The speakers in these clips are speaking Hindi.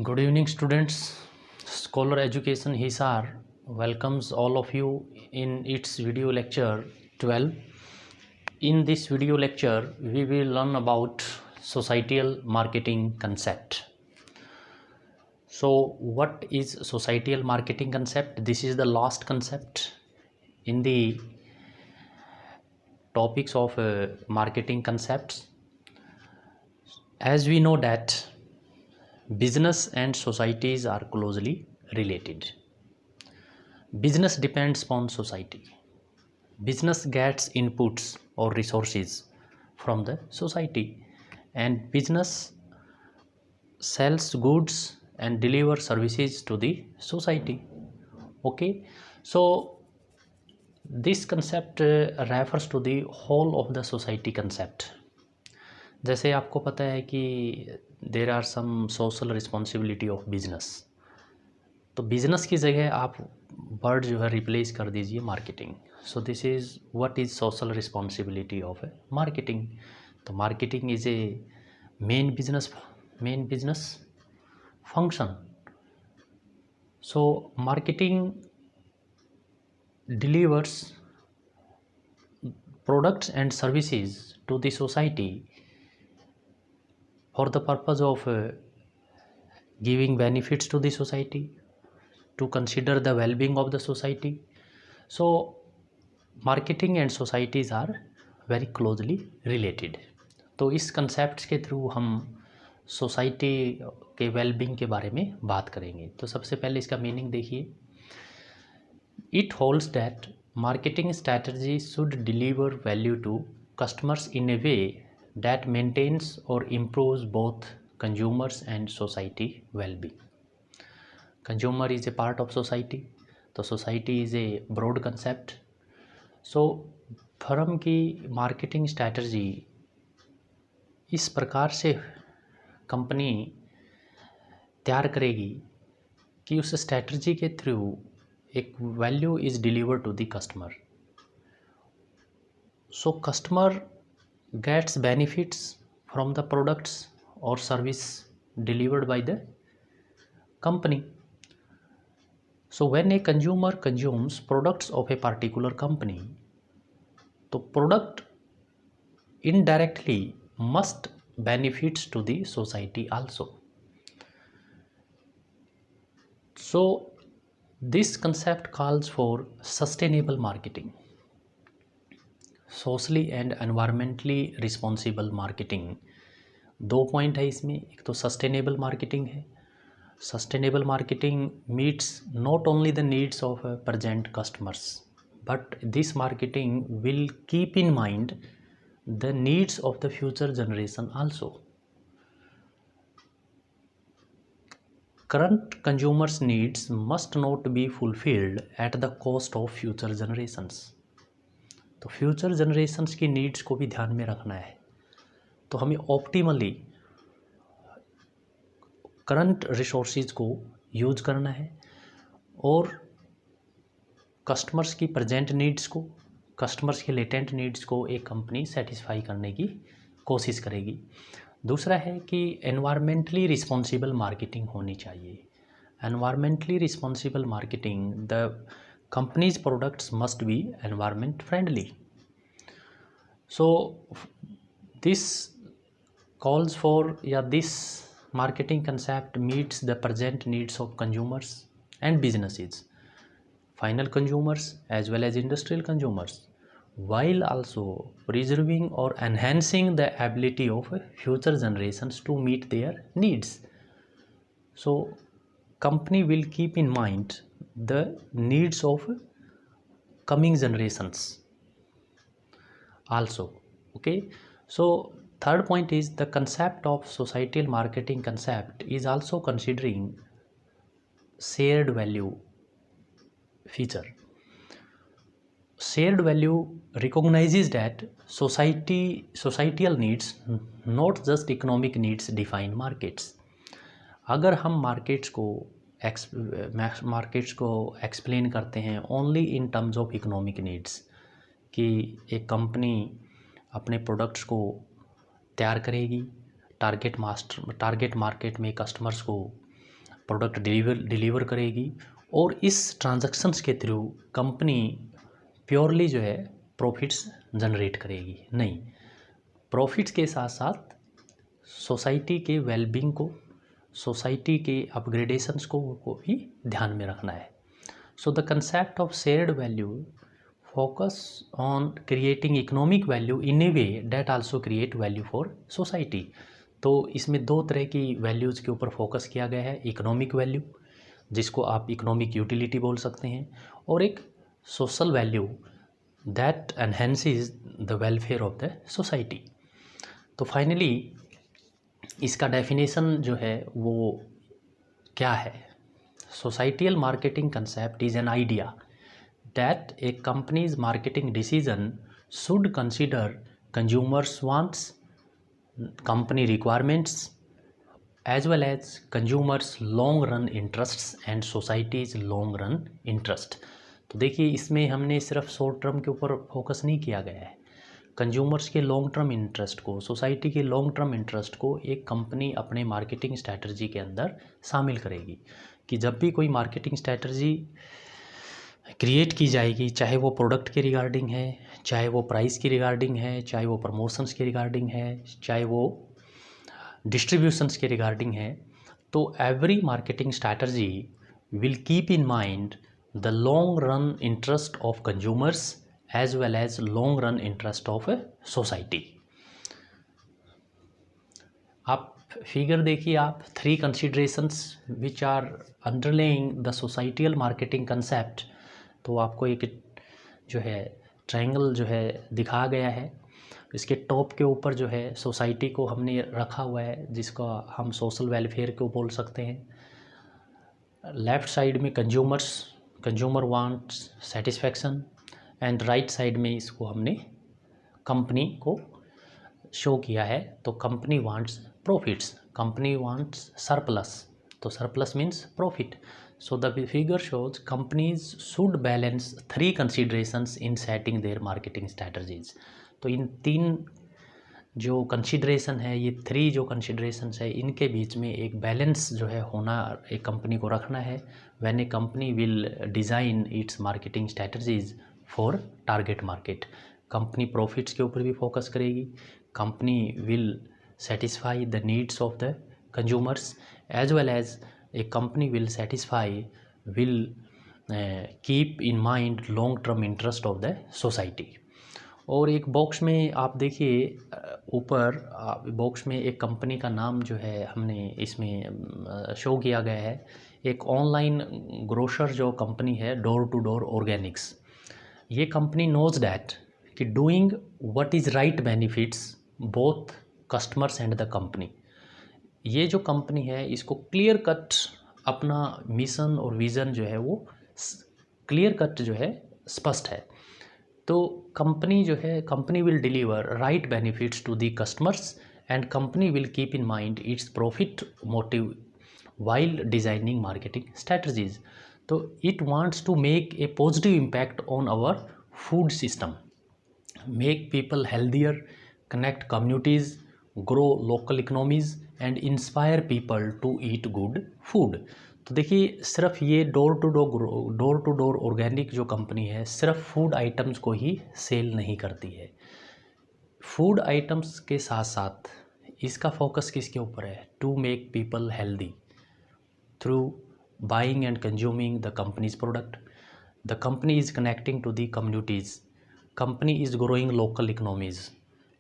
Good evening, students. Scholar Education Hisar welcomes all of you in its video lecture 12. In this video lecture, we will learn about societal marketing concept. So, what is societal marketing concept? This is the last concept in the topics of marketing concepts. As we know that business and societies are closely related. Business depends upon society. Business gets inputs or resources from the society, and business sells goods and delivers services to the society. Okay, so this concept refers to the whole of the society concept. जैसे आपको पता है कि there are some social responsibility of business, तो बिजनेस की जगह आप वर्ड जो है रिप्लेस कर दीजिए marketing. So this is what is social responsibility of a marketing. तो marketing is a main business function. So marketing delivers products and services to the society for the purpose of giving benefits to the society, to consider the well-being of the society. So marketing and societies are very closely related. तो इस concepts के थ्रू हम सोसाइटी के वेलबींग के बारे में बात करेंगे. तो सबसे पहले इसका मीनिंग देखिए. It holds that marketing strategies should deliver value to customers in a way that maintains or improves both consumers and society well-being. Consumer is a part of society, तो society is a broad concept. So firm की मार्केटिंग स्ट्रैटेजी इस प्रकार से कंपनी तैयार करेगी कि उस स्ट्रैटेजी के थ्रू एक value is deliver to the customer. So customer gets benefits from the products और service delivered by the company. So when a consumer consumes products of a particular company, तो product indirectly must benefits to the society also. So this concept calls for sustainable marketing. Socially and environmentally responsible marketing. दो पॉइंट है इसमें. एक तो सस्टेनेबल मार्केटिंग है. Sustainable marketing meets not only the needs of present customers, but this marketing will keep in mind the needs of the future generation also. Current consumers' needs must not be fulfilled at the cost of future generations. तो फ्यूचर जनरेशन्स की नीड्स को भी ध्यान में रखना है. तो हमें ऑप्टिमली करंट रिसोर्सेज को यूज करना है और कस्टमर्स की प्रेजेंट नीड्स को, कस्टमर्स की लेटेंट नीड्स को एक कंपनी सेटिस्फाई करने की कोशिश करेगी. दूसरा है कि एनवायरमेंटली रिस्पॉन्सिबल मार्केटिंग होनी चाहिए. Environmentally responsible marketing, the companies products must be environment friendly. So this calls for या this marketing concept meets the present needs of consumers and businesses, final consumers as well as industrial consumers, while also preserving or enhancing the ability of future generations to meet their needs. So company will keep in mind the needs of coming generations also. Okay, so third point is the concept of societal marketing concept is also considering shared value feature. Shared value recognizes that societal needs, not just economic needs, define markets. अगर हम मार्केट्स को एक्सप्लेन करते हैं only in terms of economic needs, कि एक कंपनी अपने प्रोडक्ट्स को तैयार करेगी, टारगेट मार्केट में कस्टमर्स को प्रोडक्ट डिलीवर करेगी, और इस ट्रांजैक्शंस के थ्रू कंपनी प्योरली जो है प्रॉफिट्स जनरेट करेगी। नहीं, प्रॉफिट्स के साथ साथ सोसाइटी के वेलबींग को, सोसाइटी के अपग्रेडेशंस को भी ध्यान में रखना है। So the concept of shared value focus on creating economic value in A way that also create value for society. तो इसमें दो तरह की वैल्यूज़ के ऊपर फोकस किया गया है, इकोनॉमिक वैल्यू जिसको आप इकोनॉमिक यूटिलिटी बोल सकते हैं, और एक social value that enhances the welfare of the society. तो फाइनली इसका डेफिनेशन जो है वो क्या है? Societal marketing concept is an idea that A companies marketing decision should consider consumers wants, company requirements, as well as consumers long run interests and society's long run interest। तो देखिए इसमें हमने सिर्फ शॉर्ट टर्म के ऊपर फोकस नहीं किया गया है, कंज्यूमर्स के लॉन्ग टर्म इंटरेस्ट को, सोसाइटी के लॉन्ग टर्म इंटरेस्ट को एक कंपनी अपने मार्केटिंग स्ट्रैटेजी के अंदर शामिल करेगी। कि जब भी कोई मार्केटिंग स्ट्रैटेजी क्रिएट की जाएगी, चाहे वो प्रोडक्ट के रिगार्डिंग है, चाहे वो प्राइस की रिगार्डिंग है, चाहे वो प्रमोशंस के रिगार्डिंग है, चाहे वो डिस्ट्रीब्यूशंस के रिगार्डिंग है, तो every marketing strategy will keep in mind the long run interest of consumers as well as long run interest of society. आप फिगर देखिए, आप 3 considerations which are underlying the societal marketing concept. तो आपको एक जो है ट्रायंगल जो है दिखा गया है, इसके टॉप के ऊपर जो है सोसाइटी को हमने रखा हुआ है, जिसका हम सोशल वेलफेयर को बोल सकते हैं। लेफ़्ट साइड में consumer wants satisfaction, and right side में इसको हमने कंपनी को शो किया है। तो company wants profits, company wants surplus, तो surplus means profit. So the figure shows companies should balance 3 considerations in setting their marketing strategies। तो इन 3 जो कंसिडरेशन है, ये 3 जो कंसिडरेशंस है, इनके बीच में एक बैलेंस जो है होना, एक कंपनी को रखना है। When a company will design its marketing strategies for target market, company profits के ऊपर भी फोकस करेगी, company will satisfy the needs of the consumers, as well as a company will keep in mind long term interest of the society। और एक बॉक्स में आप देखिए, ऊपर बॉक्स में एक कंपनी का नाम जो है हमने इसमें शो किया गया है। एक ऑनलाइन ग्रोसर जो कंपनी है, डोर टू डोर ऑर्गेनिक्स। ये कंपनी नोज डैट कि doing what is right benefits both customers and the company. ये जो कंपनी है, इसको क्लियर कट अपना मिशन और विज़न जो है वो क्लियर कट जो है स्पष्ट है। तो कंपनी जो है, company will deliver right benefits to the customers and company will keep in mind its profit motive while designing marketing strategies. तो it wants to make a positive impact on our food system, make people healthier, connect communities, grow local economies and inspire people to eat good food. तो देखिए, सिर्फ ये डोर टू डोर ऑर्गेनिक जो कंपनी है, सिर्फ फूड आइटम्स को ही सेल नहीं करती है। फूड आइटम्स के साथ साथ इसका फोकस किसके ऊपर है? To make people healthy through buying and consuming the companies product. The company is connecting to the communities, company is growing local economies,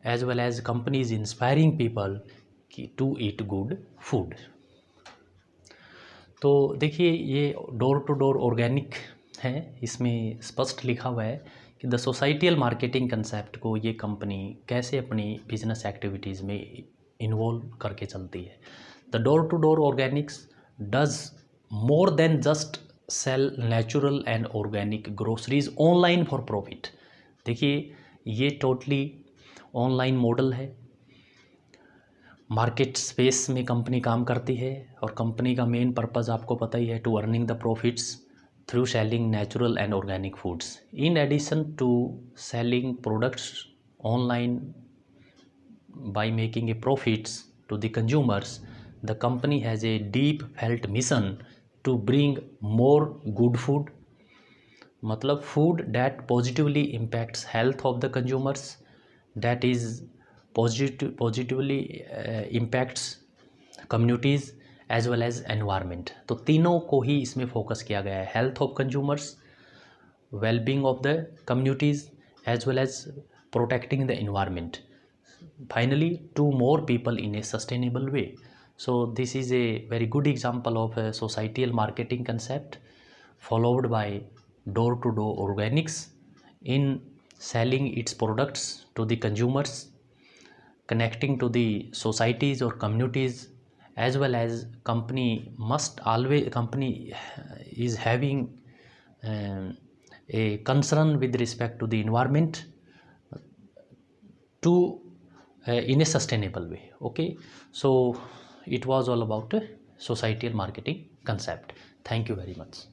as well as company is inspiring people to eat good food. तो देखिए, ये डोर टू डोर ऑर्गेनिक है, इसमें स्पष्ट लिखा हुआ है कि द सोसाइटियल मार्केटिंग कंसेप्ट को ये कंपनी कैसे अपनी बिजनेस एक्टिविटीज़ में इन्वॉल्व करके चलती है। The door to door organics does more than just sell natural and organic groceries online for profit. देखिए, ये टोटली ऑनलाइन मॉडल है, मार्केट स्पेस में कंपनी काम करती है, और कंपनी का मेन पर्पज़ आपको पता ही है, to earning the profits through selling natural and organic foods. In addition to selling products online by making a profits to the consumers, the company has a deep felt mission to bring more good food, मतलब food that positively impacts health of the consumers, that is positively impacts communities as well as environment. तो तीनों को ही इसमें फोकस किया गया है, health of consumers, well-being of the communities, as well as protecting the environment, finally to more people in a sustainable way. So this is a very good example of a societal marketing concept followed by door-to-door organics in selling its products to the consumers, connecting to the societies or communities, as well as company is having a concern with respect to the environment to in a sustainable way. Okay, so it was all about societal marketing concept. Thank you very much.